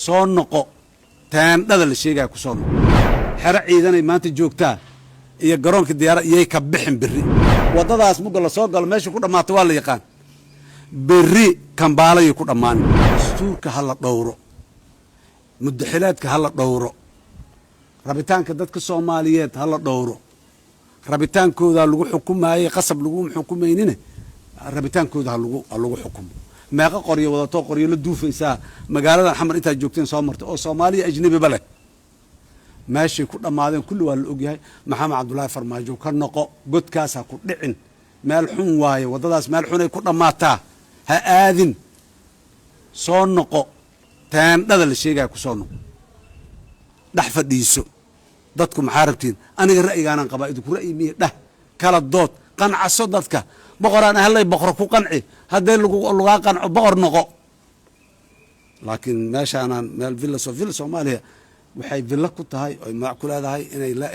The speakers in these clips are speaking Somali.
soo noqo taandhada la sheegaya ku soo noqo xero ciidanay maanta joogtaa iyo garoonka diyaarad iyay ka bixin berri wadadaas muga la soo galo meesha ku dhamaato waa la yaqaan berri Kambaalay ku dhamaan dastuurka hala dhowro mudaxilaadka hala dhowro rabitaanka dadka Soomaaliyeed hala dhowro rabitaankooda lagu xukumaayay qasab lagu xukumaynina rabitaankooda lagu xukumo meeqa qoryo wadato qoryo la duufaysa magaalada xamar inta joogteen soo martay oo Soomaaliya ajnabi bale ماشي كل ما هذا كله والأوجه محمد عبد الله فرماجو كان نقو قد كاسا كل دعن مالحون واي وضداس مالحون كل ما تا هآذن صون نقو تام هذا الشيء جاي كصونه دحفة ديسو ضدكم محاربتين أنا الرأي أنا قبائدك رأي مية ده كلا الضوت قنع صدتك بقر أنا هلا بقرك قنعي هذا اللغة قنع بقر نقو لكن ماشي أنا مال فيلا سوماليا waxay villa ku tahay oo macquul leedahay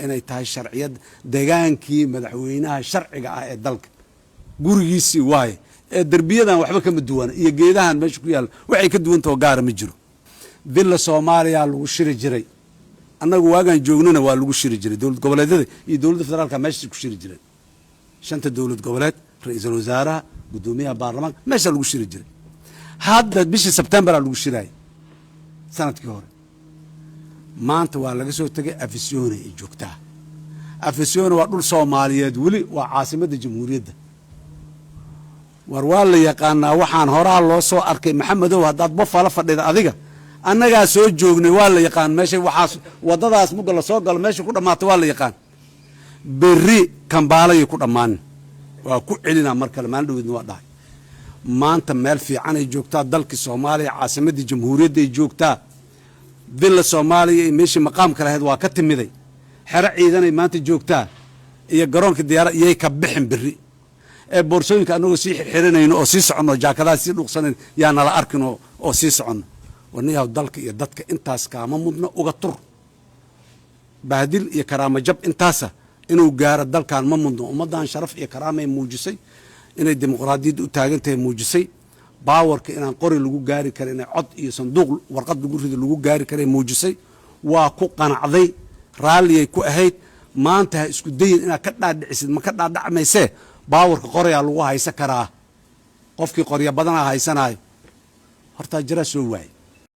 inay tahay sharciyad deegaankii madaxweynaha sharciga ah ee dalka gurigiisii waay ee darbiyadan waxba kama duwan iyo geedahan meesha ku yaal waxay ka duwan tahay gaar ma jiro villa Soomaaliya lagu shiri jiray annagu waagan joognana waa lagu shiri jiray dawlad goboleedyada iyo dawladda federaalka meesha ku shiri jiray shanta dawlad goboleed ra'iisul wasaaraha gudoomiyaha baarlamaanka meesha lagu shiri jiray hadda bishii September lagu shiray sanadkii hore maanta waa laga soo tagay Afisyoone ee joogtaa Afisyoone waa dhul Soomaaliyeed wali waa caasimadda jamhuuriyadda war waa la yaqaanaa waxaan horaa loo soo arkay maxamedow haddaad bofala fadhida adiga annagaa soo joognay waa la yaqaan meesha waxaas wadadaas muga la soo galo meesha ku dhamaato waa la yaqaan berri Kambaalay ku dhamaan waa ku celinaa mar kale maan dhaweedna waa dhahay maanta meel fiican ay joogtaa dalka Soomaaliya caasimadda jamhuuriyadda ay joogtaa villa Soomaaliya meeshii maqaamka lahayd waa ka timiday xero ciidanay maanta joogtaa iyo garoonka diyaarad iyay ka bixin berri ee boorsooyinka anagoo sii xiranayno oo sii socono jaakadaha sii dhuuqsanayno yaa nala arkin oo sii socono waniyaha dalka iyo dadka intaas kaama mudno uga tur baadil iyo karaama jab intaasa inuu gaaro dalkan ma mudno ummadan sharaf iyo karaama ay muujisay inay dimuqraadiyad u taagan tahay muujisay باورك إن قري لجو جاري كرينا عد يصندوق ورقد لجو ريد لجو جاري كرينا موجسي وكو قناعذي رالي كو أهيد ما انتهى اسكودين إن كتنا دعسد ما كتنا دعم يسه باورك قرية لجو هاي سكرة قفك قرية بدنا هاي سنة هرتا جرى سوى